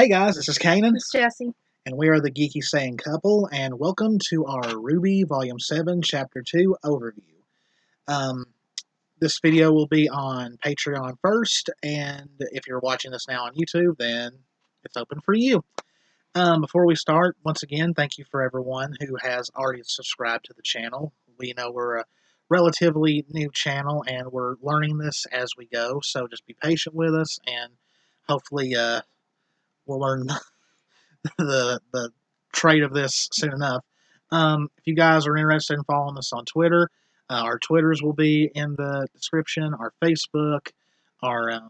Hey guys, this is Kanan, It's Jesse. and we are the Geeky Saiyan couple, and welcome to our RWBY Volume 7, Chapter 2 Overview. Um, this video will be on Patreon first, and if you're watching this now on YouTube, then it's open for you. Before we start, once again, thank you for everyone who has already subscribed to the channel. We know we're a relatively new channel, and we're learning this as we go, so just be patient with us, and hopefully we'll learn the trade of this soon enough. If you guys are interested in following us on Twitter, our Twitters will be in the description. Our Facebook, Our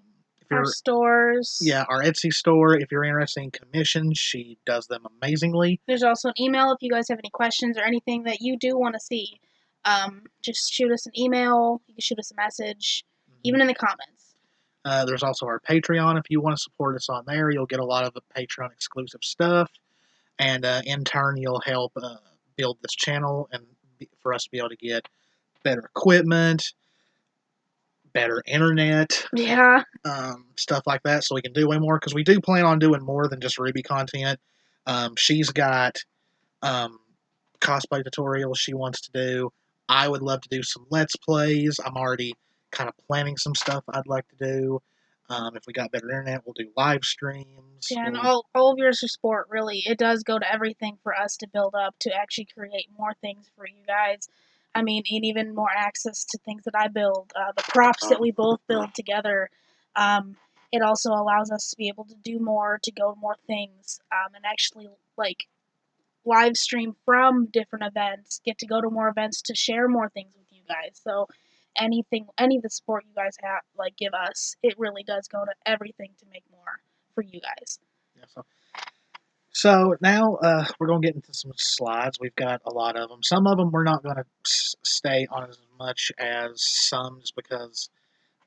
stores. our Etsy store. If you're interested in commissions, she does them amazingly. There's also an email if you guys have any questions or anything that you do want to see. Just shoot us an email. You can shoot us a message, even in the comments. There's also our Patreon. If you want to support us on there, you'll get a lot of the Patreon exclusive stuff. And in turn, you'll help build this channel and for us to be able to get better equipment, better internet, stuff like that, so we can do way more, because we do plan on doing more than just RWBY content. She's got cosplay tutorials she wants to do. I would love to do some Let's Plays. I'm already kind of planning some stuff I'd like to do. If we got better internet, we'll do live streams. Yeah, and all of your support, really, it does go to everything for us to build up, to actually create more things for you guys. I mean, and even more access to things that I build, the props that we both build together. It also allows us to be able to do more, to go to more things, and actually, like, live stream from different events, get to go to more events to share more things with you guys. So any of the support you guys have, like, give us, it really does go to everything to make more for you guys. Yeah, so now we're going to get into some slides. We've got a lot of them. Some of them we're not going to stay on as much as some, just because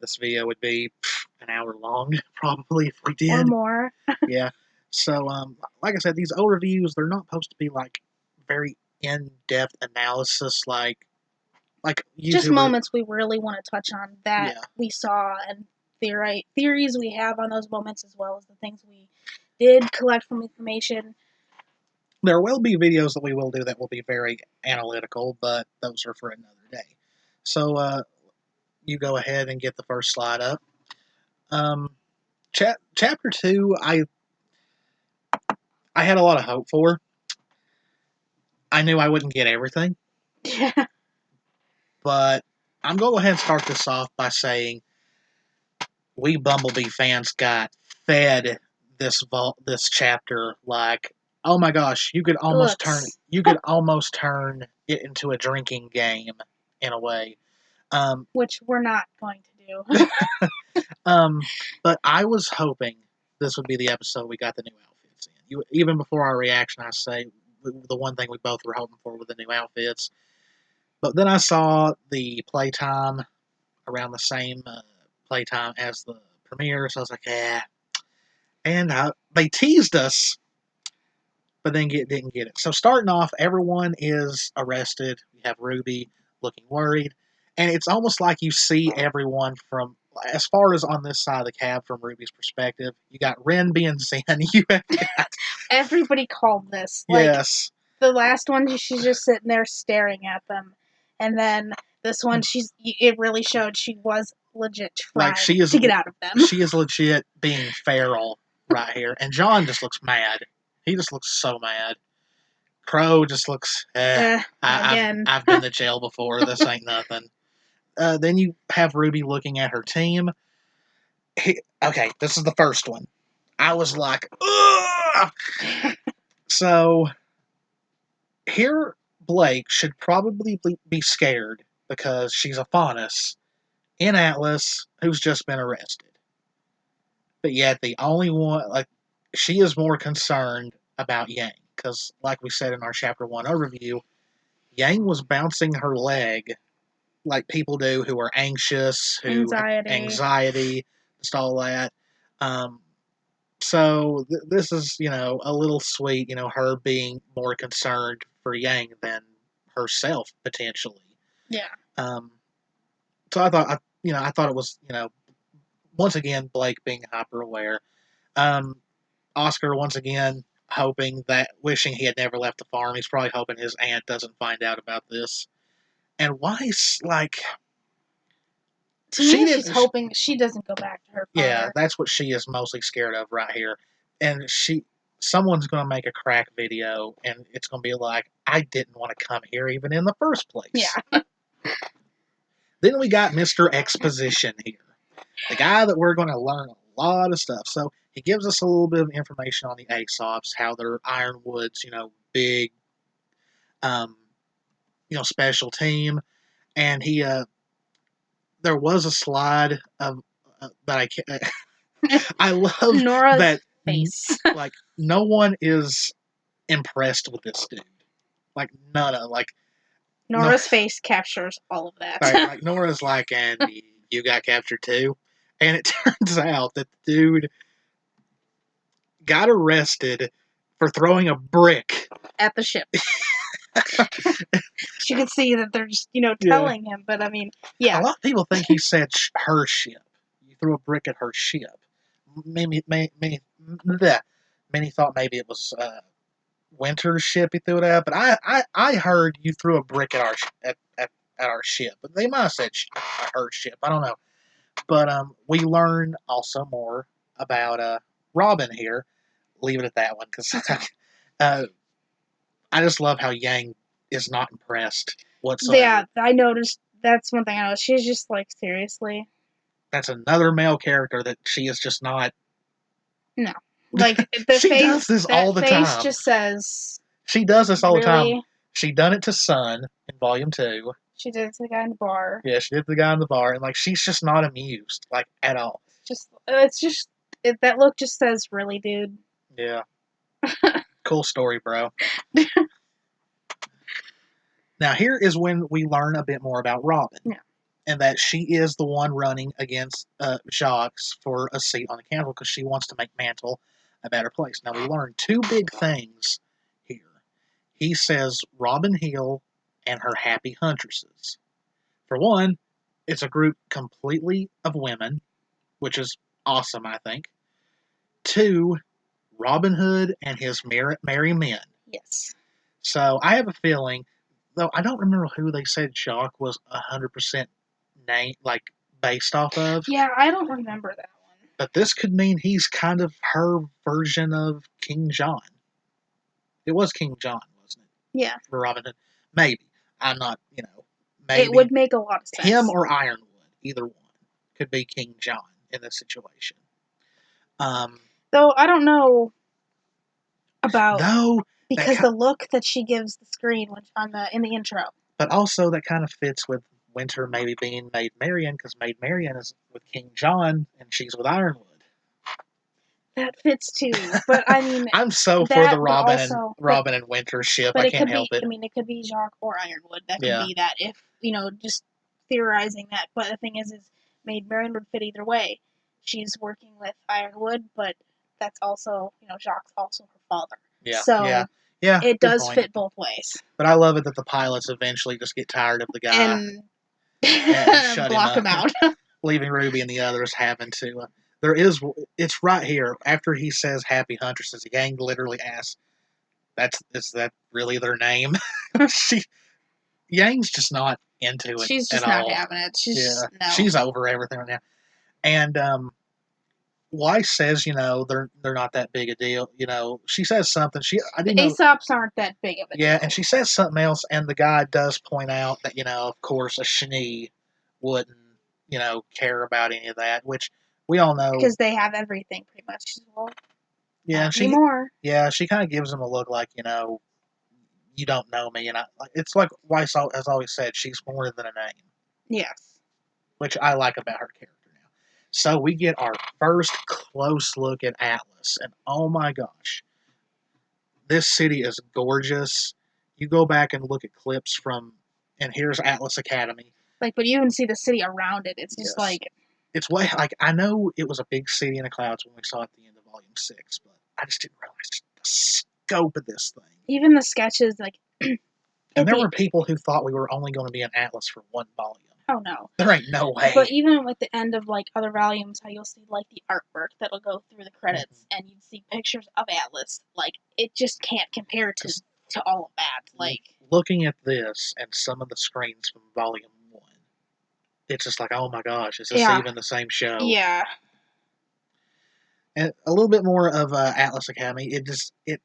this video would be an hour long, probably, if we did. Or more. Yeah. So, like I said, these overviews, they're not supposed to be, like, very in-depth analysis, like just moments we really want to touch on that we saw, and theories we have on those moments, as well as the things we did collect from information. There will be videos that we will do that will be very analytical, but those are for another day. So, you go ahead and get the first slide up. Chapter 2, I had a lot of hope for. I knew I wouldn't get everything. Yeah. But I'm going to go ahead and start this off by saying we Bumblebee fans got fed this chapter like, oh my gosh, you could almost turn it into a drinking game in a way. Which we're not going to do. But I was hoping this would be the episode we got the new outfits in. Even before our reaction, I say the one thing we both were hoping for were the new outfits. But then I saw the playtime around the same playtime as the premiere, so I was like, yeah. And they teased us, but then didn't get it. So starting off, everyone is arrested. We have RWBY looking worried. And it's almost like you see everyone from, as far as on this side of the cab from RWBY's perspective, you got Ren being Zen. You have got... Everybody called this. Yes. The last one, she's just sitting there staring at them. And then this one, it really showed she was legit trying to get out of them. She is legit being feral right here. And John just looks mad. He just looks so mad. Crow just looks, again. I've been to jail before. This ain't nothing. Then you have RWBY looking at her team. Okay, this is the first one. I was like, ugh! So, here Blake should probably be scared because she's a Faunus in Atlas who's just been arrested. But yet the only one, like, she is more concerned about Yang. Because, like we said in our Chapter 1 overview, Yang was bouncing her leg like people do who are anxious, anxiety, just all that. So this is, a little sweet, her being more concerned for Yang than herself, potentially. Yeah. So I thought it was, once again, Blake being hyper aware. Oscar, once again, wishing he had never left the farm. He's probably hoping his aunt doesn't find out about this. And Weiss, like... To me, she's hoping she doesn't go back to her father. Yeah, that's what she is mostly scared of right here. And someone's going to make a crack video, and it's going to be like, I didn't want to come here even in the first place. Yeah. Then we got Mr. Exposition here. The guy that we're going to learn a lot of stuff. So he gives us a little bit of information on the Aesops, how they're Ironwood's, big, special team. And he, there was a slide of that I can't. I love Nora's that face. Like, no one is impressed with this dude. Like, none of Nora's face captures all of that. Right, like Nora's like, and you got captured too. And it turns out that the dude got arrested for throwing a brick at the ship. You can see that they're just, telling him, but I mean, yeah. A lot of people think he said her ship. You threw a brick at her ship. Many thought maybe it was Winter's ship he threw it at, but I heard you threw a brick at our ship. But they might have said her ship. I don't know. But we learn also more about Robin here. Leave it at that one, because I just love how Yang is not impressed whatsoever. Yeah, I noticed. That's one thing I noticed. She's just like, seriously. That's another male character that she is just not. No, like the she face. Does this all the face time. Just says. She does this all really? the time. She done it to Sun in Volume 2. She did it to the guy in the bar. Yeah, she did it to the guy in the bar, and like she's just not amused, like at all. That look just says, really, dude. Yeah. Cool story, bro. Now, here is when we learn a bit more about Robin. Yeah. And that she is the one running against Jacques for a seat on the council because she wants to make Mantle a better place. Now, we learn two big things here. He says Robin Hill and her happy huntresses. For one, it's a group completely of women, which is awesome, I think. Two, Robin Hood and his merry men. Yes. So I have a feeling, though I don't remember who they said Jacques was 100% based off of. Yeah, I don't remember that one. But this could mean he's kind of her version of King John. It was King John, wasn't it? Yeah. For Robin Hood. Maybe. I'm not, maybe. It would make a lot of sense. Him or Ironwood, either one, could be King John in this situation. Though I don't know about... No. Because the look that she gives the screen in the intro. But also that kind of fits with Winter maybe being Maid Marian, because Maid Marian is with King John and she's with Ironwood. That fits too, but I mean, I'm so for the Robin and Winter ship. I can't help it. I mean, it could be Jacques or Ironwood. That could be that. If just theorizing that. But the thing is Maid Marian would fit either way. She's working with Ironwood, but that's also Jacques also her father. Yeah. So yeah, it does fit both ways. But I love it that the pilots eventually just get tired of the guy and shut block him out, leaving RWBY and the others having to. It's right here after he says "Happy Huntresses." Yang literally asks, "Is that really their name?" Yang's just not into it. She's just not having it. She's over everything right now. And Weiss says, they're not that big a deal. She says something. The Aesops aren't that big of a deal. Yeah, and she says something else, and the guy does point out that, of course, a Shnee wouldn't, care about any of that, which we all know. Because they have everything, pretty much. Well, yeah, anymore. Yeah, she kind of gives him a look like, you don't know me. And it's like Weiss has always said, she's more than a name. Yes. Which I like about her character. So we get our first close look at Atlas, and oh my gosh, this city is gorgeous. You go back and look at clips and here's Atlas Academy. But you even see the city around it. It's just it's way I know it was a big city in the clouds when we saw it at the end of Volume 6, but I just didn't realize the scope of this thing. Even the sketches, and there were people who thought we were only going to be in Atlas for one volume. Oh no. There ain't no way. But even with the end of like other volumes, how you'll see like the artwork that'll go through the credits, and you'd see pictures of Atlas. Like it just can't compare to all of that. Like looking at this and some of the screens from Volume 1, it's just like, oh my gosh, is this even the same show? Yeah. And a little bit more of Atlas Academy. It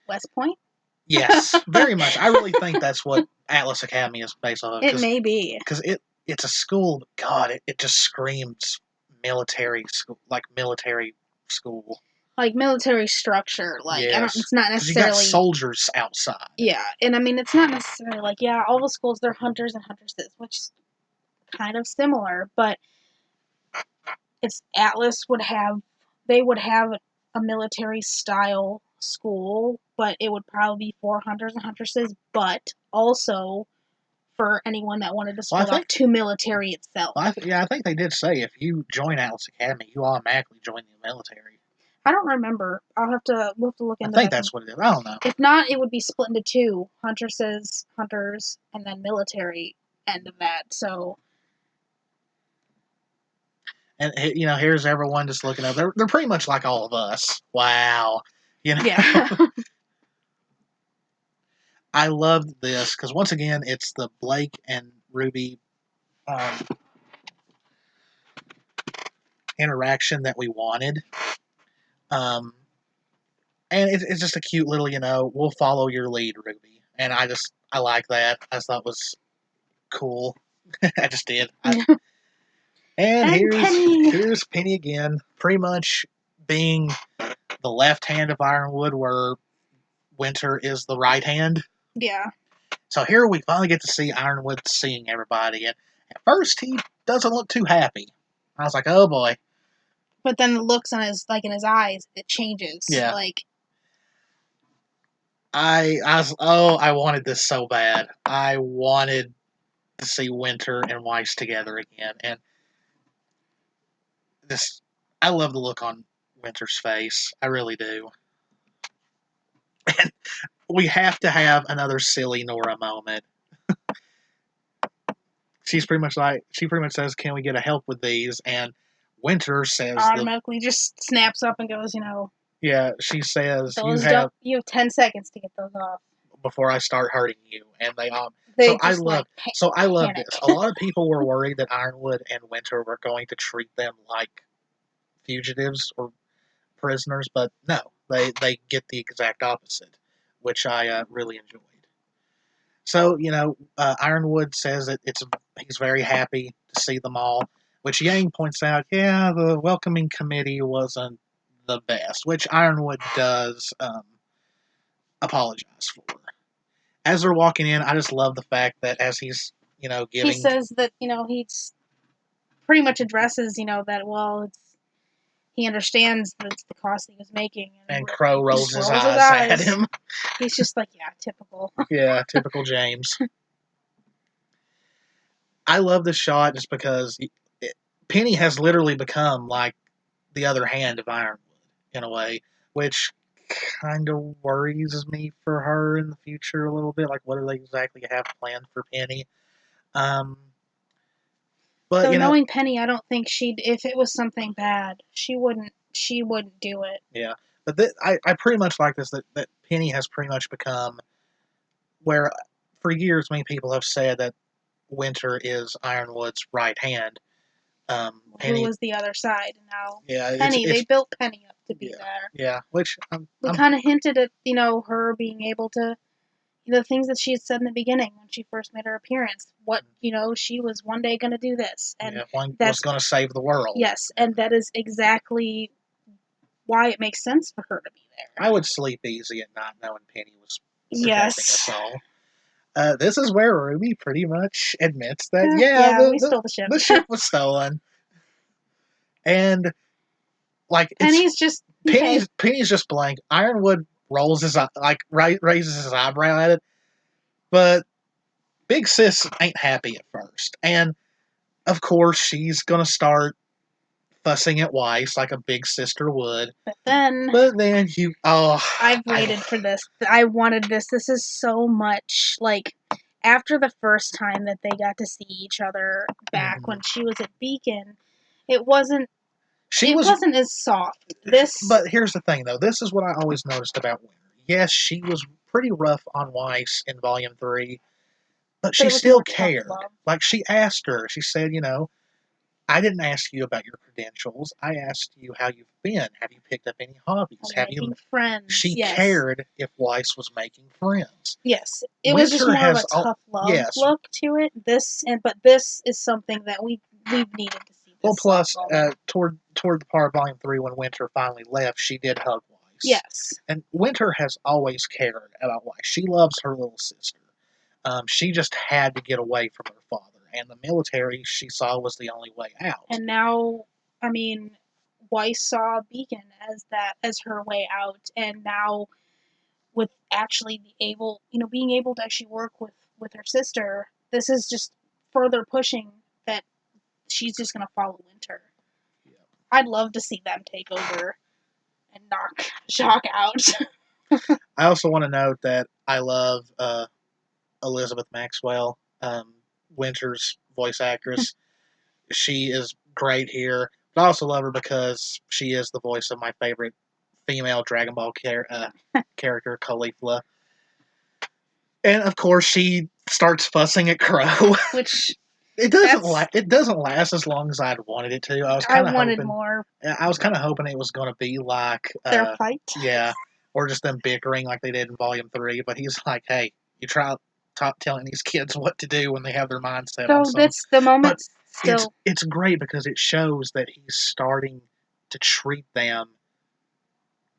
West Point. Yes, very much. I really think that's what Atlas Academy is based off of. It may be because it's a school. But God, it just screams military school, like military school. Like military structure, like yes. It's not necessarily. You got soldiers outside. Yeah, and I mean it's not necessarily like all the schools they're hunters and huntresses, which is kind of similar, but it's Atlas would have a military style school, but it would probably be for hunters and huntresses, but also for anyone that wanted to split off to military itself. I think they did say if you join Atlas Academy, you automatically join the military. I don't remember. We'll have to look into that. I think that's what it is. I don't know. If not, it would be split into two: huntresses, hunters, and then military end of that. So. And here's everyone just looking up. They're pretty much like all of us. Wow. Yeah. I love this because once again, it's the Blake and Ruby interaction that we wanted. And it's just a cute little, we'll follow your lead, Ruby. And I like that. I just thought it was cool. I just did. And here's Penny again, pretty much being the left hand of Ironwood, where Winter is the right hand. Yeah. So here we finally get to see Ironwood seeing everybody, and at first he doesn't look too happy. I was like, oh boy. But then the looks in his eyes, it changes. Yeah. Like I wanted this so bad. I wanted to see Winter and Weiss together again, and I love the look on Winter's face. I really do. And we have to have another silly Nora moment. She pretty much says, "Can we get a help with these?" And Winter says, automatically just snaps up and goes, Yeah, she says, you have 10 seconds to get those off before I start hurting you, and I love this. A lot of people were worried that Ironwood and Winter were going to treat them like fugitives or prisoners, but no, they get the exact opposite, which I really enjoyed. So Ironwood says that he's very happy to see them all, which Yang points out, the welcoming committee wasn't the best, which Ironwood does apologize for. As they're walking in, I just love the fact that as he's giving, he says that he's pretty much addresses that he understands that's the cost he was making, and Crow rolls his eyes at him. He's just like, typical. Yeah, typical James. I love this shot just because Penny has literally become like the other hand of Ironwood in a way, which kind of worries me for her in the future a little bit. Like, what do they exactly have planned for Penny? But so knowing Penny, I don't think if it was something bad, she wouldn't do it. Yeah, but I pretty much like this that Penny has pretty much become where for years many people have said that Winter is Ironwood's right hand. Penny was the other side now. Yeah, Penny. They built Penny up to be there. Yeah, which we kind of hinted at her being able to. The things that she had said in the beginning when she first made her appearance. What, she was one day going to do this. And was going to save the world. Yes, and that is exactly why it makes sense for her to be there. I would sleep easy at night knowing Penny was protecting us all. This is where Ruby pretty much admits that, we stole the ship. The ship was stolen. And, Penny's just... Penny's just blank. Ironwood rolls his raises his eyebrow at it, but Big Sis ain't happy at first, and of course she's gonna start fussing at Weiss like a big sister would. But then I've waited for this. I wanted this. This is so much after the first time that they got to see each other back when she was at Beacon, it wasn't as soft. But here's the thing, though. This is what I always noticed about Winter. Yes, she was pretty rough on Weiss in Volume 3, but she still cared. Like, she asked her. She said, I didn't ask you about your credentials. I asked you how you've been. Have you picked up any hobbies? Have you friends? She cared if Weiss was making friends. Yes, it was just more of a tough love look to it. But this is something that we've needed to see. Well, plus, toward the part of Volume 3 when Winter finally left, she did hug Weiss. Yes. And Winter has always cared about Weiss. She loves her little sister. She just had to get away from her father. And the military, she saw, was the only way out. And now, Weiss saw Beacon as her way out. And now, with actually being able to actually work with her sister, this is just further pushing that she's just going to follow Winter. Yeah. I'd love to see them take over and knock Shock out. I also want to note that I love Elizabeth Maxwell, Winter's voice actress. She is great here. But I also love her because she is the voice of my favorite female Dragon Ball character, Caulifla. And of course, she starts fussing at Crow, which it doesn't last as long as I'd wanted it to. I wanted more. I was kind of hoping it was going to be like their fight, yeah, or just them bickering like they did in Volume 3. But he's like, "Hey, you try telling these kids what to do when they have their mindset on something." That's the moment. But it's great because it shows that he's starting to treat them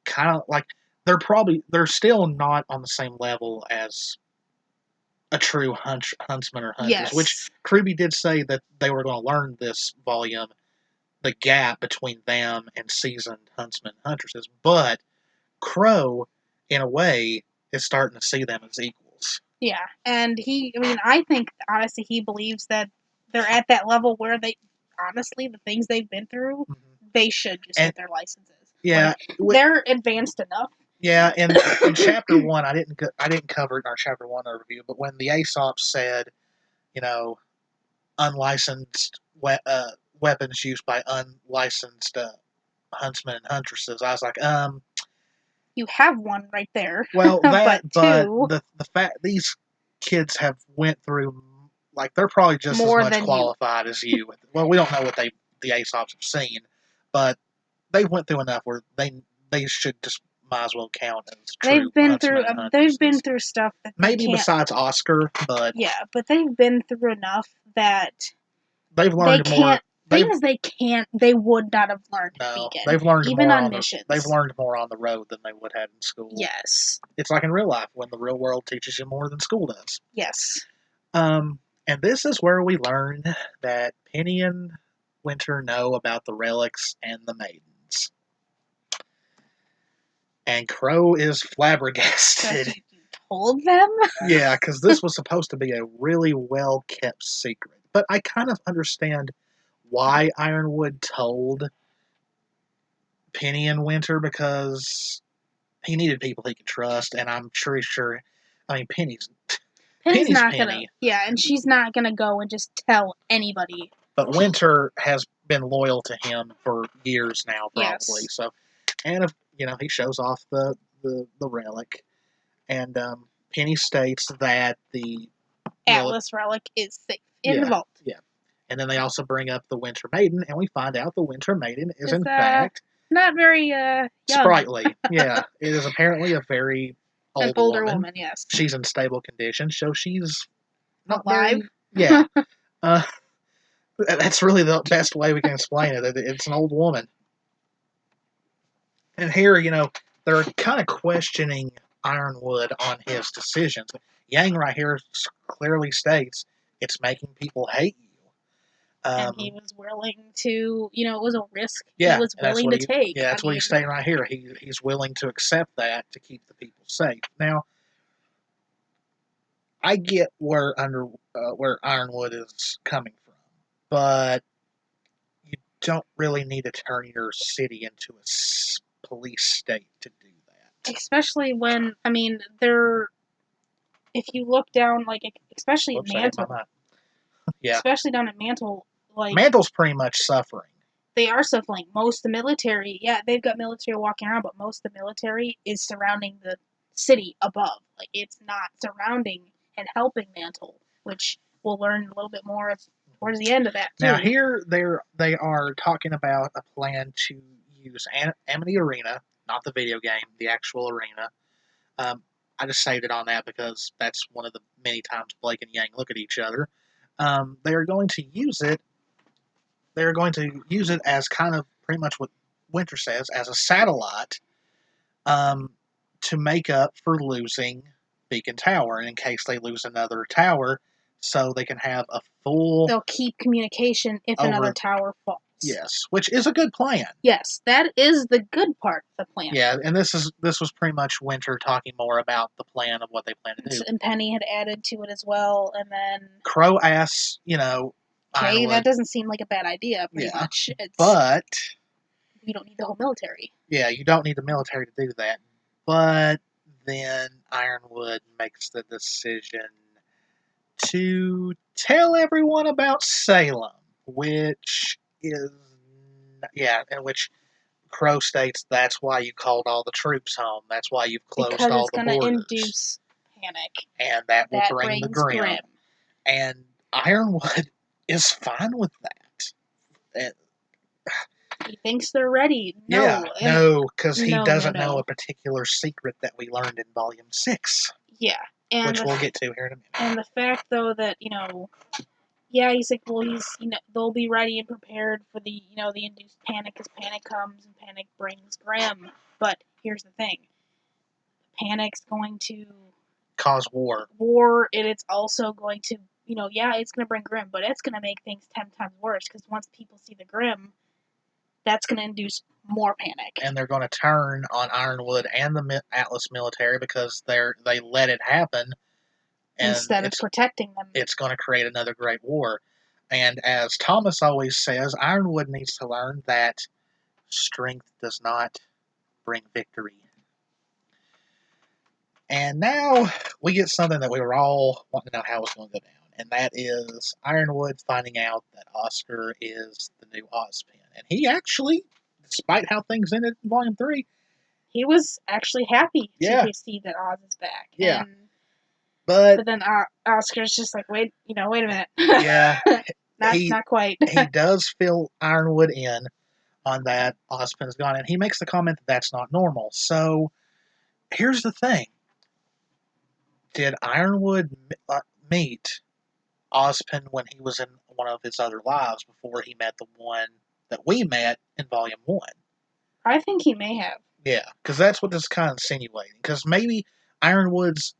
kind of like they're still not on the same level as a true huntsman or huntress. Yes. Which RWBY did say that they were going to learn this volume, the gap between them and seasoned huntsmen and huntresses. But Crow, in a way, is starting to see them as equals. Yeah, and I think, honestly, he believes that they're at that level where honestly, the things they've been through, they should just get their licenses. Yeah. They're advanced enough. Yeah, in Chapter 1, I didn't cover it in our Chapter 1 overview, but when the Aesop said, unlicensed weapons used by unlicensed huntsmen and huntresses, I was like, you have one right there. Well, but two, the fact these kids have went through, like, they're probably just as much qualified as you. Well, we don't know what the Aesops have seen, but they've went through enough where they should just might as well count as true. They've been through stuff that maybe besides Oscar, but yeah, but they've been through enough that they've learned more. They would not have learned at Beacon. They've learned even more on missions. They've learned more on the road than they would have in school. Yes. It's like in real life when the real world teaches you more than school does. Yes. And this is where we learn that Penny and Winter know about the relics and the maidens. And Crow is flabbergasted. You told them? Yeah, because this was supposed to be a really well-kept secret. But I kind of understand why Ironwood told Penny and Winter, because he needed people he could trust, and I'm pretty sure, Penny's not gonna, yeah, and she's not gonna go and just tell anybody. But Winter has been loyal to him for years now, probably. Yes. So, and if he shows off the relic, and Penny states that the Atlas relic is safe in the vault. Yeah, and then they also bring up the Winter Maiden, and we find out the Winter Maiden is in fact not very young. Sprightly. Yeah, it is apparently a very older woman. Yes, she's in stable condition, so she's not alive. Yeah. That's really the best way we can explain it. It's an old woman. And here, they're kind of questioning Ironwood on his decisions. Yang right here clearly states it's making people hate you. And he was willing to, it was a risk he was willing to take. Yeah, that's what he's saying right here. He's willing to accept that to keep the people safe. Now, I get where Ironwood is coming from, but you don't really need to turn your city into a police state to do that. Especially when, they're if you look down, like, especially Whoops, I hit my Mantle, mic. Yeah. especially down at Mantle, like, Mantle's pretty much suffering. they are suffering. Most of the military, yeah, they've got military walking around, but most of the military is surrounding the city above. Like, it's not surrounding and helping Mantle, which we'll learn a little bit more towards the end of that, too. Now, here they are talking about a plan to use Amity Arena, not the video game, the actual arena. I just saved it on that because that's one of the many times Blake and Yang look at each other. They are going to use it. They're going to use it as kind of pretty much what Winter says, as a satellite, to make up for losing Beacon Tower, and in case they lose another tower, so they can have a full. They'll keep communication if another tower falls. Yes, which is a good plan. Yes, that is the good part of the plan. Yeah, and this was pretty much Winter talking more about the plan of what they plan to do. And Penny had added to it as well, and then Crow asks, okay, Ironwood, that doesn't seem like a bad idea, pretty much. But we don't need the whole military. Yeah, you don't need the military to do that. But then Ironwood makes the decision to tell everyone about Salem, which is, in which Crow states that's why you called all the troops home. That's why you've closed because all the borders. Because it's going to induce panic. And that will bring the Grimm. And Ironwood is fine with that. He thinks they're ready. No, because he doesn't know a particular secret that we learned in Volume 6. Yeah. Which we'll get to here in a minute. And the fact, though, that, he's like, well, they'll be ready and prepared for the, the induced panic, because panic comes and panic brings Grimm. But here's the thing. Panic's going to cause war. And it's also going to, it's going to bring Grimm, but it's going to make things 10 times worse, because once people see the Grimm, that's going to induce more panic. And they're going to turn on Ironwood and the Atlas military because they let it happen. Instead of protecting them. It's going to create another great war. And as Thomas always says, Ironwood needs to learn that strength does not bring victory. And now we get something that we were all wanting to know how it's going to go down. And that is Ironwood finding out that Oscar is the new Ozpin. And he actually, despite how things ended in Volume 3, he was actually happy to see that Oz is back. Yeah. But then Oscar's just like, wait a minute. Yeah. not quite. He does fill Ironwood in on that Ozpin's gone. And he makes the comment that that's not normal. So, here's the thing. Did Ironwood meet Ozpin when he was in one of his other lives before he met the one that we met in Volume 1? I think he may have. Yeah, because that's what this is kind of insinuating. Because maybe Ironwood's...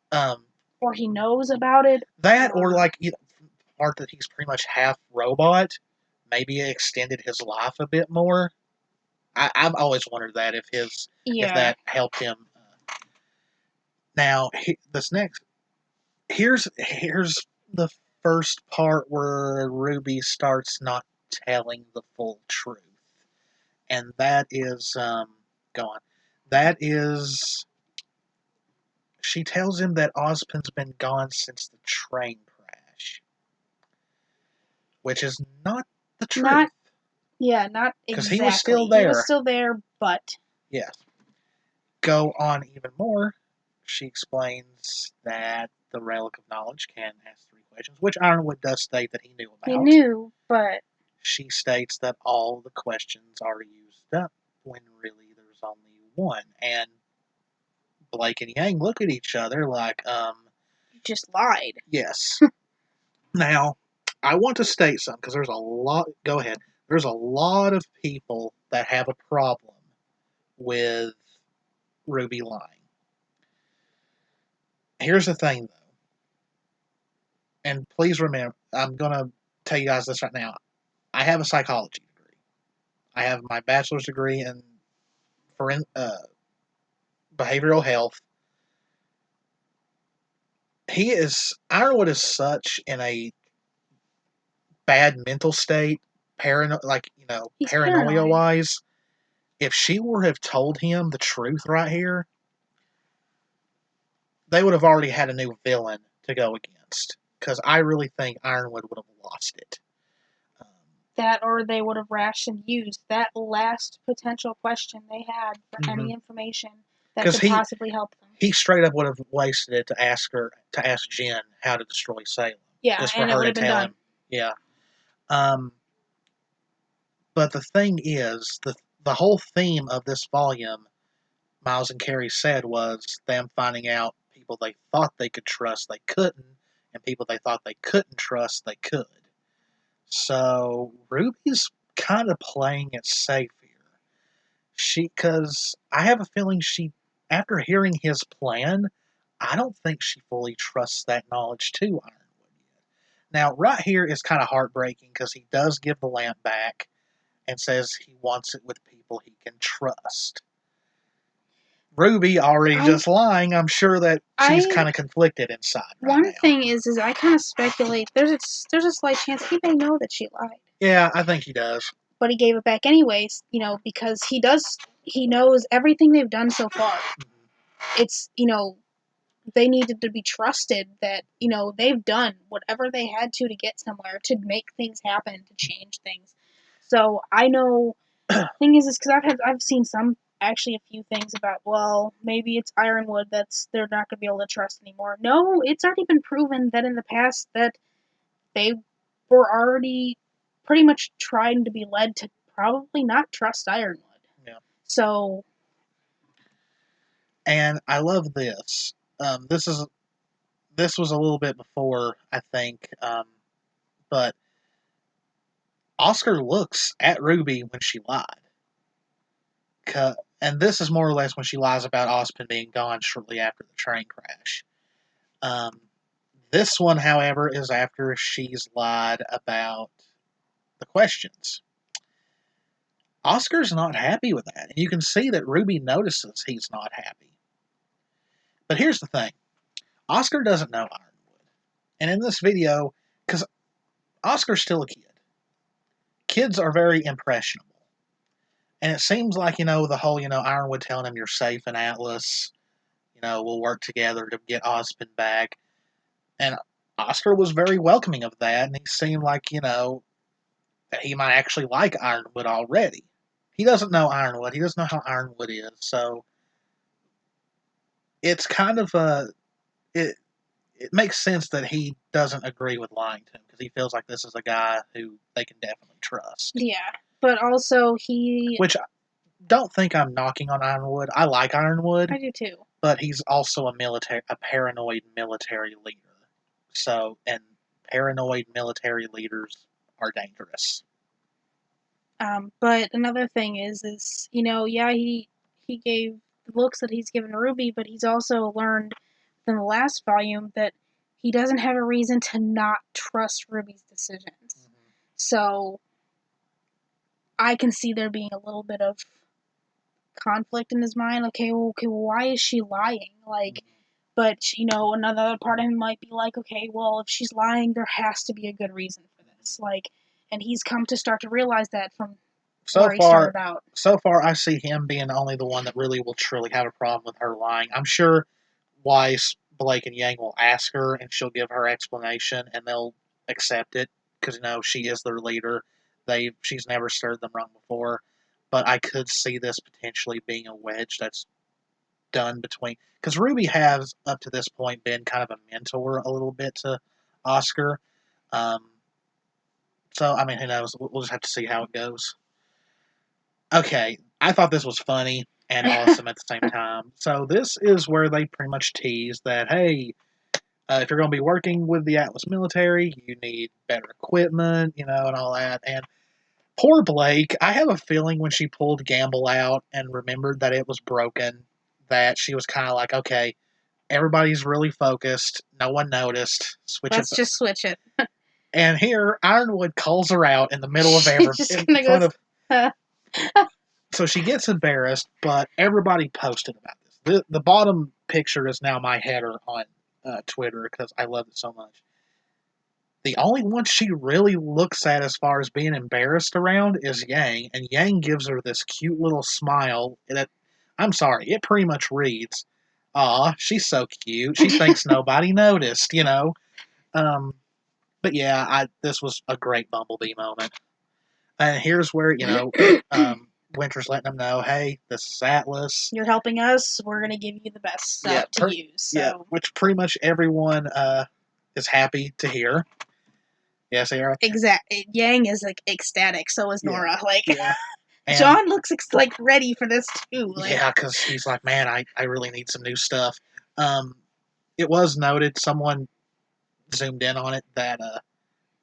or he knows about it. That, or like, part that he's pretty much half robot, maybe extended his life a bit more. I've always wondered that, if that helped him. Now, here's the first part where Ruby starts not telling the full truth. And that is, she tells him that Ozpin's been gone since the train crash. Which is not the truth. Not exactly. Because he was still there. He was still there, but... Yes. Go on even more. She explains that the Relic of Knowledge can ask 3 questions, which Ironwood does state that he knew about. He knew, but... She states that all the questions are used up, when really there's only one. And Blake and Yang look at each other like, You just lied. Yes. Now, I want to state something, because there's a lot... Go ahead. There's a lot of people that have a problem with Ruby lying. Here's the thing, though. And please remember, I'm going to tell you guys this right now. I have a psychology degree. I have my bachelor's degree in behavioral health. Ironwood is such in a bad mental state, paranoia-wise. If she were to have told him the truth right here, they would have already had a new villain to go against. Because I really think Ironwood would have lost it. That, or they would have rashed and used that last potential question they had for any information that could possibly help them. He straight up would have wasted it to ask Jen how to destroy Salem. Yeah, just for her to tell him. Yeah. But the thing is, the whole theme of this volume, Miles and Carrie said, was them finding out people they thought they could trust they couldn't, and people they thought they couldn't trust they could. So Ruby's kind of playing it safe here. Because I have a feeling after hearing his plan, I don't think she fully trusts that knowledge to Ironwood yet. Now, right here is kind of heartbreaking because he does give the lamp back and says he wants it with people he can trust. RWBY already just lying. I'm sure that she's kind of conflicted inside. One thing is I kind of speculate there's a slight chance he may know that she lied. Yeah, I think he does. But he gave it back anyways, because he knows everything they've done so far. It's, they needed to be trusted that, they've done whatever they had to get somewhere, to make things happen, to change things. So I know, thing is because I've seen a few things about, well, maybe it's Ironwood they're not going to be able to trust anymore. No, it's already been proven that in the past that they were already pretty much trying to be led to probably not trust Ironwood. Yeah. So. And I love this. This was a little bit before, I think, but Oscar looks at RWBY when she lied. And this is more or less when she lies about Ozpin being gone shortly after the train crash. This one, however, is after she's lied about the questions. Oscar's not happy with that. And you can see that RWBY notices he's not happy. But here's the thing. Oscar doesn't know Ironwood. And in this video, because Oscar's still a kid. Kids are very impressionable. And it seems like, the whole, Ironwood telling him you're safe in Atlas, we'll work together to get Ozpin back. And Oscar was very welcoming of that, and he seemed like, that he might actually like Ironwood already. He doesn't know Ironwood. He doesn't know how Ironwood is, so it's kind of it makes sense that he doesn't agree with lying to him, because he feels like this is a guy who they can definitely trust. Yeah, but also Which, don't think I'm knocking on Ironwood. I like Ironwood. I do too. But he's also a paranoid military leader. So, and paranoid military leaders are dangerous. But another thing is he gave the looks that he's given RWBY, but he's also learned in the last volume that he doesn't have a reason to not trust RWBY's decisions. Mm-hmm. So I can see there being a little bit of conflict in his mind. Okay, why is she lying? But another part of him might be like, okay, well, if she's lying, there has to be a good reason for this. And he's come to start to realize that from where he started out. So far, I see him being only the one that really will truly have a problem with her lying. I'm sure Weiss, Blake, and Yang will ask her, and she'll give her explanation, and they'll accept it because she is their leader. She's never stirred them wrong before. But I could see this potentially being a wedge that's done between... Because RWBY has, up to this point, been kind of a mentor a little bit to Oscar. So, who knows? We'll just have to see how it goes. Okay, I thought this was funny and awesome at the same time. So this is where they pretty much tease that, hey, if you're going to be working with the Atlas military, you need better equipment, and all that. And poor Blake, I have a feeling when she pulled Gamble out and remembered that it was broken, that she was kind of like, okay, everybody's really focused. No one noticed. Let's just switch it. And here, Ironwood calls her out in the middle of So she gets embarrassed, but everybody posted about this. The bottom picture is now my header on Twitter because I love it so much. The only one she really looks at as far as being embarrassed around is Yang, and Yang gives her this cute little smile that, I'm sorry, it pretty much reads, aw, she's so cute. She thinks nobody noticed, you know. But yeah, this was a great Bumblebee moment. And here's where, Winter's letting them know, hey, this is Atlas. You're helping us. We're going to give you the best stuff to use. So. Yeah, which pretty much everyone is happy to hear. Yeah, Sarah? Exactly. Yang is like ecstatic. So is Nora. Like, And John looks like ready for this too. Like, yeah, because he's like, man, I really need some new stuff. It was noted, someone zoomed in on it, that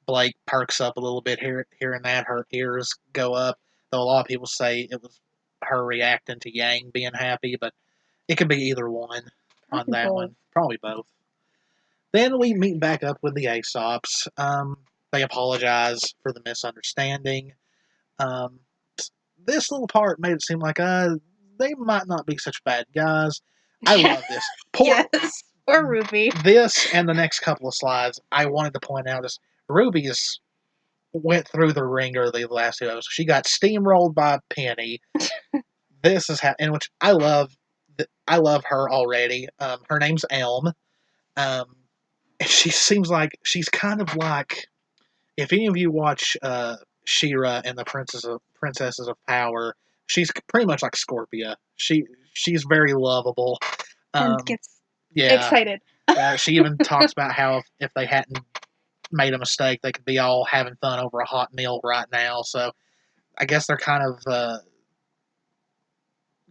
Blake perks up a little bit here and that. Her ears go up, though a lot of people say it was her reacting to Yang being happy, but it could be either one on that one. Probably both. Then we meet back up with the Aesops. They apologize for the misunderstanding. This little part made it seem like they might not be such bad guys. I love this. Yes, poor RWBY. This and the next couple of slides, I wanted to point out is RWBY went through the ringer the last 2 episodes. She got steamrolled by Penny. This is how, in which I love her already. Her name's Elm. She seems like she's kind of like, if any of you watch She-Ra and the Princesses of Power, she's pretty much like Scorpia. She's very lovable. And gets excited. She even talks about how if they hadn't made a mistake, they could be all having fun over a hot meal right now. So I guess they're kind of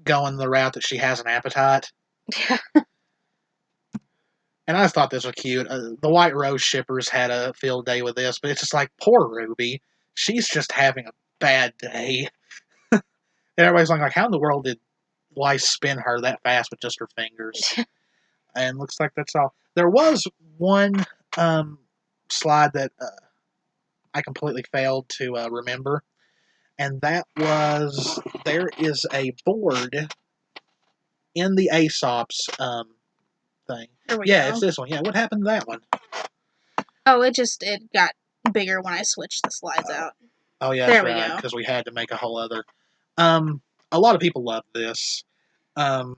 going the route that she has an appetite. Yeah. And I thought this was cute. The White Rose shippers had a field day with this, but it's just like, poor RWBY. She's just having a bad day. And everybody's like, how in the world did Weiss spin her that fast with just her fingers? And looks like that's all. There was one slide that I completely failed to remember. And that was, there is a board in the Aesops thing. It's this one. Yeah, what happened to that one? Oh, it got bigger when I switched the slides out. Oh yeah, that's right, because we had to make a whole other. A lot of people love this. And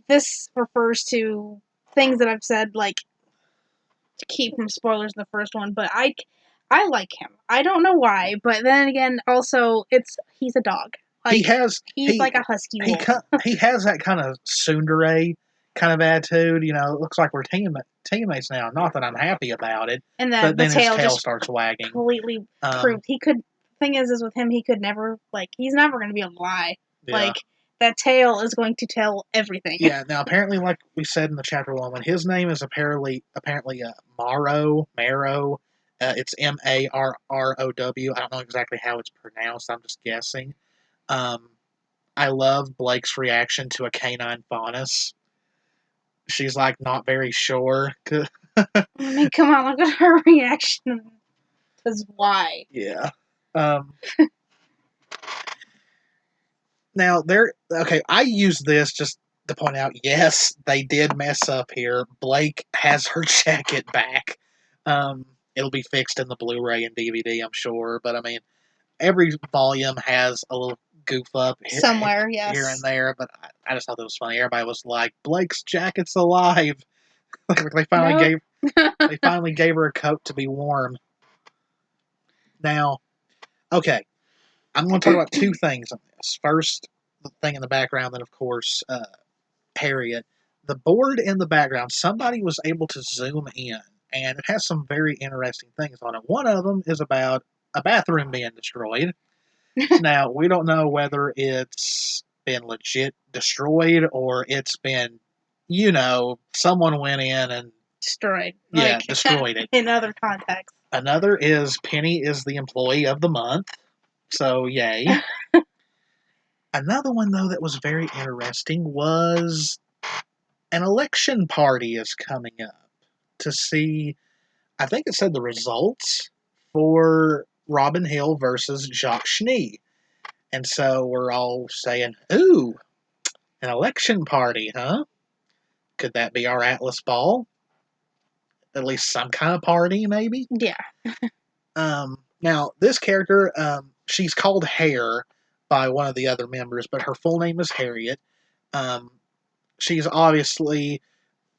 this refers to things that I've said, like, to keep from spoilers in the first one, but I like him. I don't know why, but then again, also, he's a dog. Like, he's like a husky wolf. He has that kind of tsundere kind of attitude. You know, it looks like we're teammates now. Not that I'm happy about it. And then his tail starts wagging. Completely proved he could. Thing is with him, he could never, like, he's never going to be able to lie. Yeah. Like, that tail is going to tell everything. Yeah. Now, apparently, like we said in the chapter 1, when his name is apparently Marrow. It's Marrow. I don't know exactly how it's pronounced. I'm just guessing. I love Blake's reaction to a canine faunus. She's like not very sure. I mean, come on, look at her reaction. Because why? Yeah. Now, I use this just to point out, yes, they did mess up here. Blake has her jacket back. It'll be fixed in the Blu-ray and DVD, I'm sure. But, I mean, every volume has a little goof up somewhere, yes, here and there. But I just thought that was funny. Everybody was like, Blake's jacket's alive. They finally gave her a coat to be warm. Now, okay, I'm going to talk about two things on this. First, the thing in the background, then, of course, Harriet. The board in the background, somebody was able to zoom in, and it has some very interesting things on it. One of them is about a bathroom being destroyed. Now, we don't know whether it's been legit destroyed or it's been, someone went in and destroyed. Yeah, destroyed it. In other contexts. Another is Penny is the employee of the month. So, yay. Another one, though, that was very interesting was an election party is coming up to see, I think it said the results for Robin Hill versus Jacques Schnee. And so we're all saying, ooh, an election party, huh? Could that be our Atlas Ball? At least some kind of party, maybe? Yeah. Now, this character, she's called Hare by one of the other members, but her full name is Harriet. she's obviously,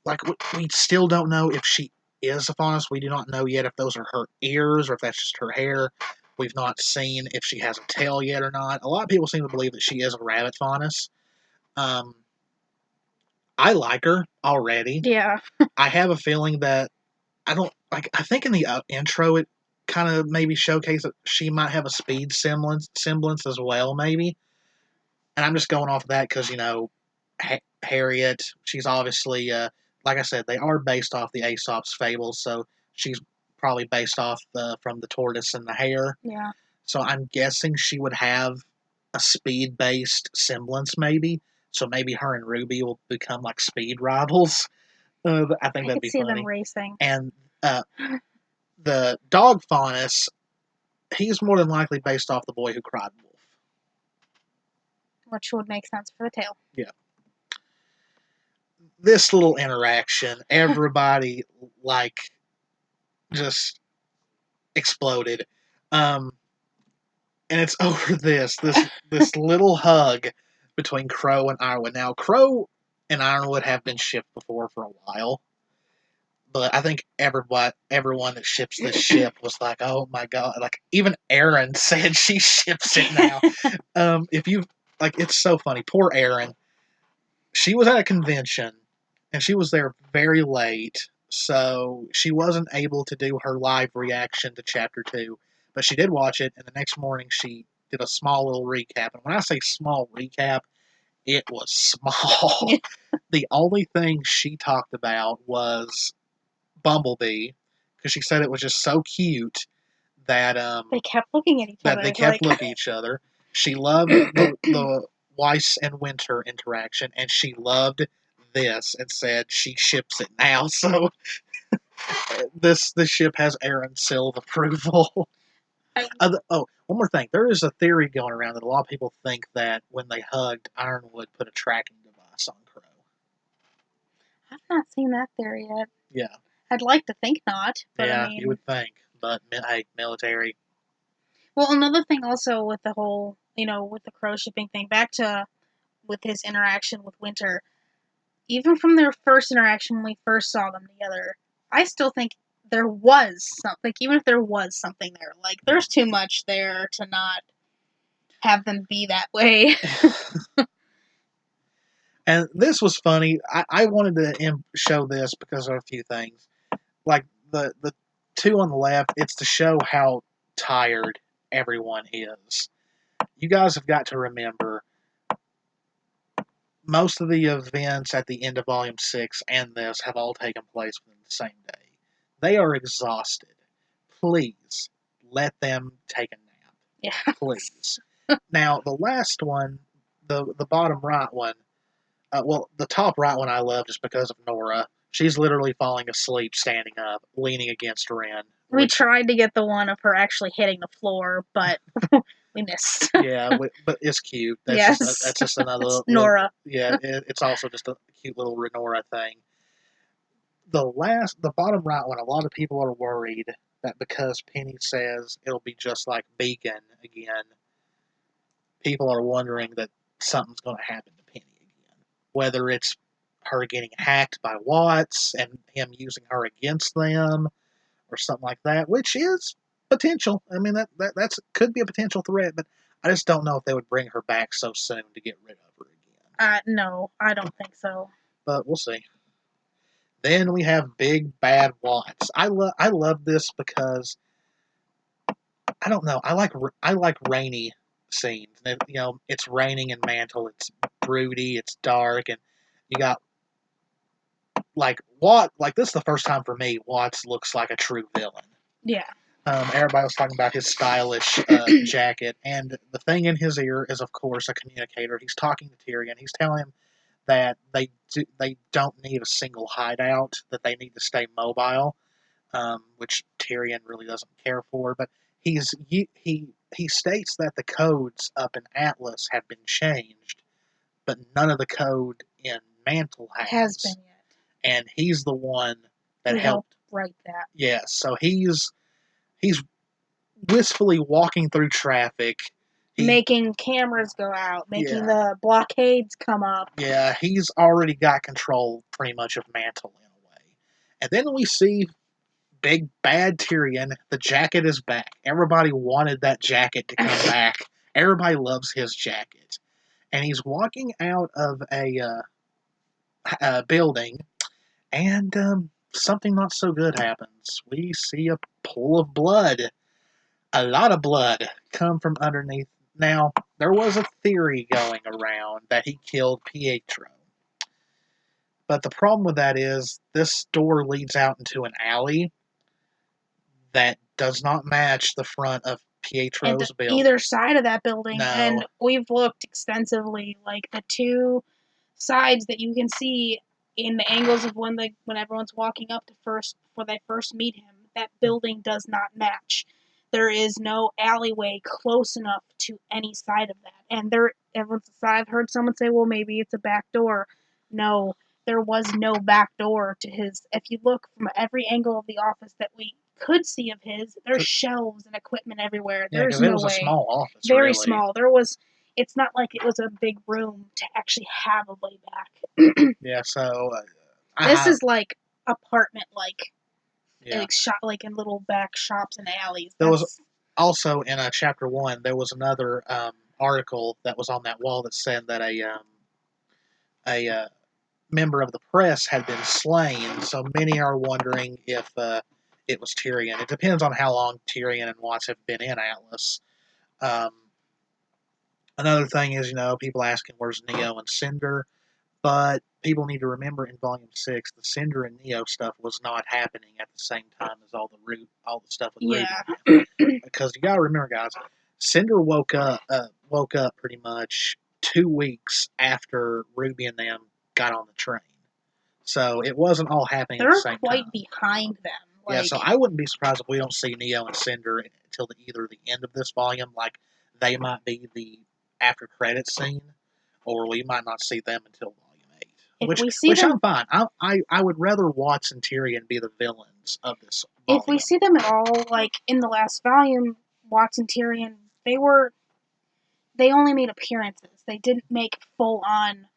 like, we still don't know if she is a faunus. We do not know yet if those are her ears or if that's just her hair. We've not seen if she has a tail yet or not. A lot of people seem to believe that she is a rabbit faunus. I like her already. Yeah. I have a feeling that I think in the intro it kind of maybe showcased that she might have a speed semblance as well, maybe. And I'm just going off of that because, Harriet, she's obviously, like I said, they are based off the Aesop's fables, so she's probably based off from the tortoise and the hare. Yeah. So I'm guessing she would have a speed-based semblance, maybe. So maybe her and Ruby will become like speed rivals. I think I that'd could be see funny. them racing. And the dog faunus, he's more than likely based off the boy who cried wolf. Which would make sense for the tail. Yeah. This little interaction, everybody like just exploded. And it's over this little hug between Crow and Ironwood. Now, Crow and Ironwood have been shipped before for a while, but I think everyone that ships this ship was like, "Oh my god!" Like even Erin said she ships it now. If you like, it's so funny. Poor Erin. She was at a convention, and she was there very late, so she wasn't able to do her live reaction to Chapter 2, but she did watch it, and the next morning she did a small little recap. And when I say small recap, it was small. The only thing she talked about was Bumblebee, because she said it was just so cute that they kept looking at each other. they kept looking at each other. She loved the Weiss and Winter interaction, and she loved this and said she ships it now. So this ship has Aaron's seal of approval. One more thing. There is a theory going around that a lot of people think that when they hugged, Ironwood put a tracking device on Crow. I've not seen that theory yet. Yeah. I'd like to think not, but yeah, I mean, you would think. But, hey, military. Well, another thing also with the whole, with the Crow shipping thing, back to with his interaction with Winter, even from their first interaction when we first saw them together, I still think there was something, even if there was something there, like, there's too much there to not have them be that way. And this was funny. I wanted to show this because of a few things. Like, the two on the left, it's to show how tired everyone is. You guys have got to remember, most of the events at the end of Volume 6 and this have all taken place within the same day. They are exhausted. Please, let them take a nap. Yeah. Please. Now, the last one, the bottom right one, the top right one I love just because of Nora. She's literally falling asleep, standing up, leaning against Ren. We tried to get the one of her actually hitting the floor, but we missed. Yeah, but it's cute. That's just another Nora. It's also just a cute little Renora thing. The bottom right one, a lot of people are worried that because Penny says it'll be just like Beacon again, people are wondering that something's going to happen to Penny again. Whether it's her getting hacked by Watts and him using her against them or something like that, which is potential. I mean, that's could be a potential threat, but I just don't know if they would bring her back so soon to get rid of her again. No, I don't think so. But we'll see. Then we have Big Bad Watts. I love this because I don't know. I like rainy scenes. It's raining in Mantle. It's broody. It's dark, and you got like this is the first time for me Watts looks like a true villain. Yeah. Everybody was talking about his stylish jacket, and the thing in his ear is, of course, a communicator. He's talking to Tyrion. He's telling him that they don't need a single hideout, that they need to stay mobile, which Tyrion really doesn't care for. But he states that the codes up in Atlas have been changed, but none of the code in Mantle has been yet. And he's the one that helped write that. Yes, so he's wistfully walking through traffic. making cameras go out, making the blockades come up. Yeah, he's already got control pretty much of Mantle in a way. And then we see big bad Tyrion. The jacket is back. Everybody wanted that jacket to come back. Everybody loves his jacket. And he's walking out of a building, and something not so good happens. We see a pool of blood. A lot of blood come from underneath. Now, there was a theory going around that he killed Pietro. But the problem with that is this door leads out into an alley that does not match the front of Pietro's building. Either side of that building. No. And we've looked extensively, like the two sides that you can see in the angles of when everyone's walking up to before they first meet him, that building does not match. There is no alleyway close enough to any side of that. And I've heard someone say, well, maybe it's a back door. No, there was no back door to his. If you look from every angle of the office that we could see of his, there's shelves and equipment everywhere. Yeah, There's no way. It was a small office. Very really small. It's not like it was a big room to actually have a way back. Yeah, so this is like apartment, yeah. shop, like in little back shops and alleys. There was also in chapter 1. There was another article that was on that wall that said that a member of the press had been slain. So many are wondering if it was Tyrion. It depends on how long Tyrion and Watts have been in Atlas. Another thing is, people asking where's Neo and Cinder, but people need to remember in Volume 6, the Cinder and Neo stuff was not happening at the same time as all the stuff with RWBY. Because you gotta remember, guys, Cinder woke up pretty much 2 weeks after RWBY and them got on the train. So it wasn't all happening at the same time. They're quite behind them. Yeah, so I wouldn't be surprised if we don't see Neo and Cinder until either the end of this volume. Like, they might be the after credits scene, or we might not see them until Volume 8. Which I'm fine. I would rather Watts and Tyrion be the villains of this volume. If we see them at all, like in the last volume, Watts and Tyrion, they only made appearances. They didn't make full on,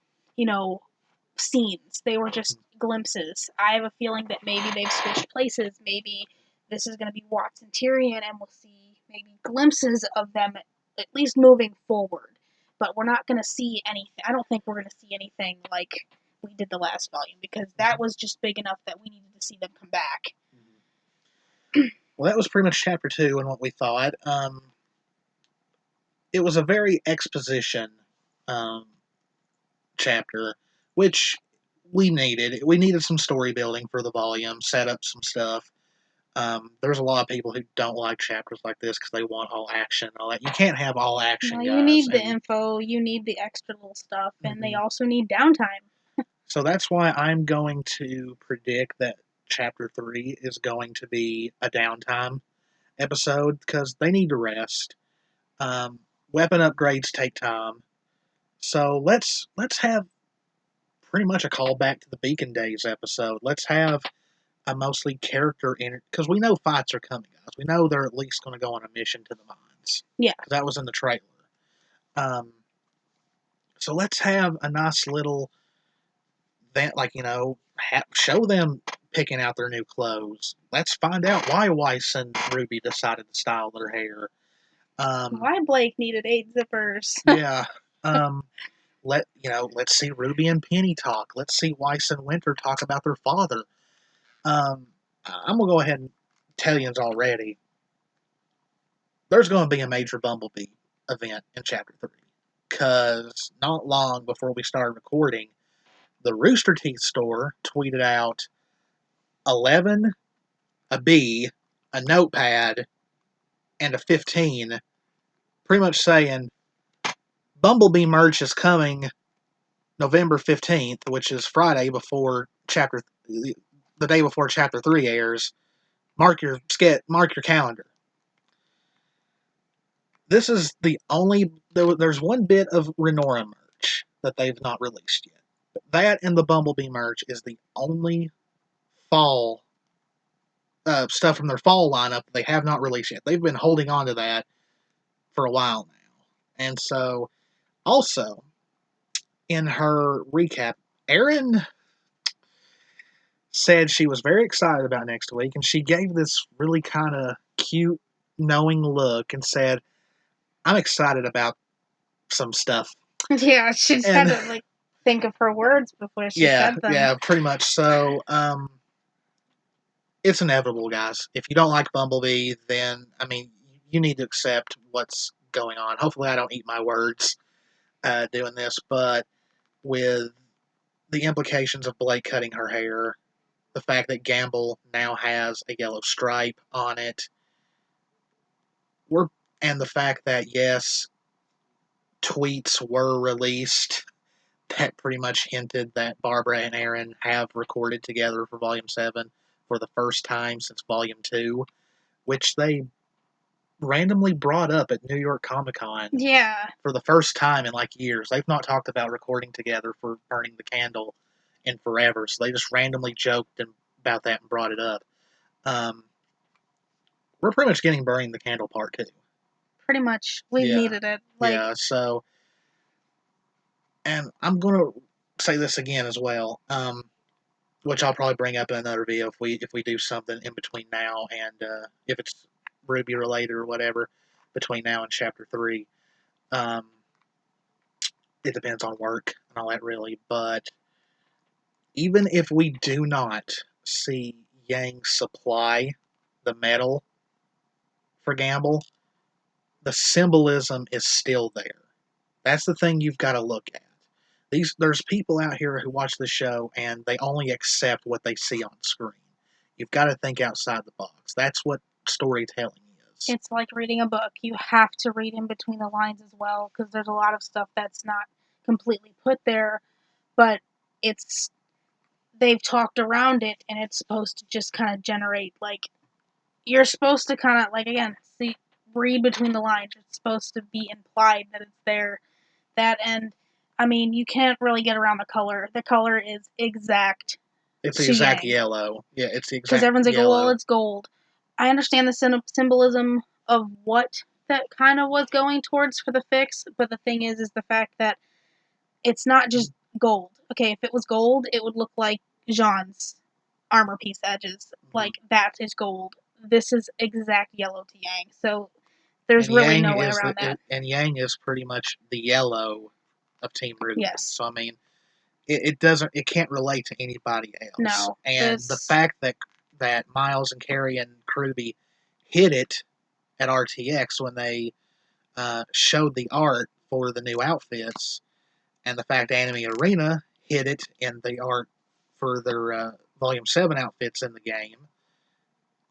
scenes. They were just glimpses. I have a feeling that maybe they've switched places. Maybe this is going to be Watts and Tyrion, and we'll see maybe glimpses of them at least moving forward. But we're not going to see anything. I don't think we're going to see anything like we did the last volume, because that was just big enough that we needed to see them come back. Well, that was pretty much chapter 2 and what we thought. It was a very exposition chapter, which we needed. We needed some story building for the volume, set up some stuff. There's a lot of people who don't like chapters like this because they want all action and all that. You can't have all action, guys. You need the info, you need the extra little stuff, and they also need downtime. So that's why I'm going to predict that chapter 3 is going to be a downtime episode, because they need to rest. Weapon upgrades take time. So let's have pretty much a callback to the Beacon Days episode. Let's have a mostly character in it, because we know fights are coming, guys. We know they're at least going to go on a mission to the mines. Yeah. Because that was in the trailer. So let's have a nice little show them picking out their new clothes. Let's find out why Weiss and RWBY decided to style their hair. Why Blake needed 8 zippers. Yeah. Let's see RWBY and Penny talk. Let's see Weiss and Winter talk about their father. I'm gonna go ahead and tell you already. There's going to be a major Bumblebee event in chapter 3, because not long before we started recording, the Rooster Teeth store tweeted out 11, a B, a notepad, and a 15, pretty much saying Bumblebee merch is coming November 15th, which is Friday before the day before chapter 3 airs. Mark your calendar. This is the only... There's one bit of Renora merch that they've not released yet. That and the Bumblebee merch is the only fall stuff from their fall lineup they have not released yet. They've been holding on to that for a while now. And so, also, in her recap, Erin said she was very excited about next week, and she gave this really kind of cute, knowing look and said, I'm excited about some stuff. Yeah, she just had And to like think of her words before she said them. yeah, pretty much. So, it's inevitable, guys. If you don't like Bumblebee, then, I mean, you need to accept what's going on. Hopefully I don't eat my words doing this, but with the implications of Blake cutting her hair, the fact that Gamble now has a yellow stripe on it, and the fact that, yes, tweets were released that pretty much hinted that Barbara and Aaron have recorded together for Volume 7 for the first time since Volume 2, which they randomly brought up at New York Comic Con. Yeah. For the first time in like years. They've not talked about recording together for Burning the Candle in forever, so they just randomly joked about that and brought it up. We're pretty much getting Burning the Candle Part 2. Pretty much. We needed it. Yeah, so... And I'm going to say this again as well, which I'll probably bring up in another video if we do something in between now and if it's RWBY related or whatever between now and Chapter 3. It depends on work and all that, really, but even if we do not see Yang supply the metal for Gamble, the symbolism is still there. That's the thing you've got to look at. There's people out here who watch the show and they only accept what they see on screen. You've got to think outside the box. That's what storytelling is. It's like reading a book. You have to read in between the lines as well, because there's a lot of stuff that's not completely put there, but they've talked around it, and it's supposed to just kind of generate, like, you're supposed to kind of, like, again, read between the lines. It's supposed to be implied that it's there. And, I mean, you can't really get around the color. The color is exact. It's the exact yellow. Yeah, it's the exact because everyone's like, yellow. well, it's gold. I understand the symbolism of what that kind of was going towards for the fix, but the thing is the fact that it's not just gold. Okay, if it was gold, it would look like Jean's armor piece edges. Like, that is gold. This is exact yellow to Yang, so there's really no way around that. And Yang is pretty much the yellow of Team RWBY. Yes. So, I mean, it can't relate to anybody else. No. And the fact that Miles and Carrie and Ruby hit it at RTX when they showed the art for the new outfits, and the fact Anime Arena hit it in the art for their Volume 7 outfits in the game,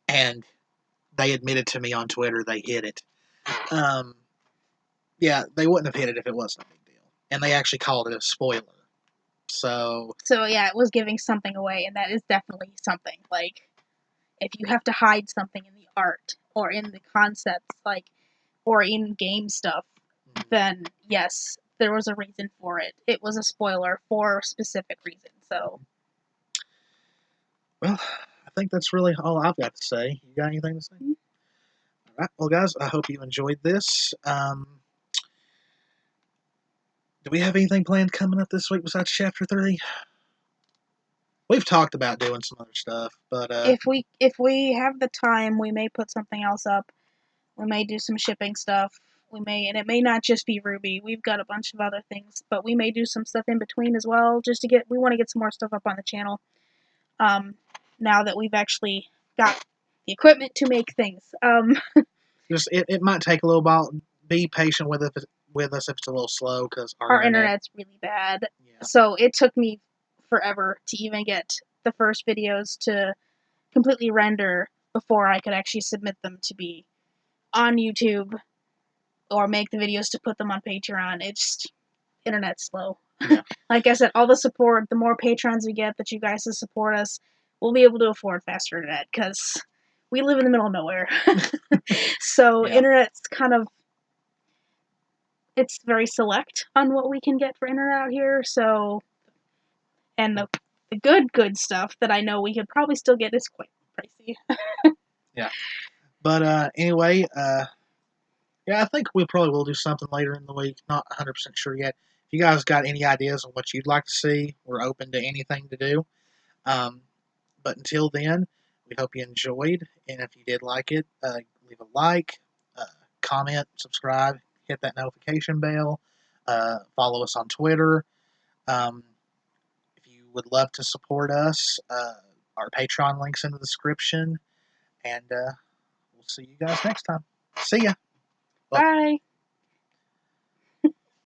and they admitted to me on Twitter they hit it. Yeah, they wouldn't have hit it if it wasn't a big deal. And they actually called it a spoiler. So yeah, it was giving something away, and that is definitely something. Like, if you have to hide something in the art, or in the concepts, like, or in game stuff, then yes, there was a reason for it. It was a spoiler for a specific reason, so. Well, I think that's really all I've got to say. You got anything to say? Mm-hmm. All right, well, guys, I hope you enjoyed this. Do we have anything planned coming up this week besides Chapter 3? We've talked about doing some other stuff, but if we have the time, we may put something else up. We may do some shipping stuff. We may, and it may not just be RWBY. We've got a bunch of other things, but we may do some stuff in between as well. We want to get some more stuff up on the channel. Now that we've actually got the equipment to make things. Just it might take a little while. Be patient with us if it's a little slow, because our internet's really bad. Yeah. So it took me forever to even get the first videos to completely render before I could actually submit them to be on YouTube or make the videos to put them on Patreon. It's internet's slow. Yeah. Like I said, all the support, the more patrons we get that you guys to support us, we'll be able to afford faster internet, because we live in the middle of nowhere. So yeah. Internet's kind of, it's very select on what we can get for internet out here. So, and the good stuff that I know we could probably still get is quite pricey. Yeah. But anyway, Yeah, I think we probably will do something later in the week. Not 100% sure yet. If you guys got any ideas on what you'd like to see, we're open to anything to do. Um, but until then, we hope you enjoyed. And if you did like it, leave a like, uh, comment, subscribe, hit that notification bell, follow us on Twitter. Um, if you would love to support us, our Patreon link's in the description. And we'll see you guys next time. See ya. Well, Bye.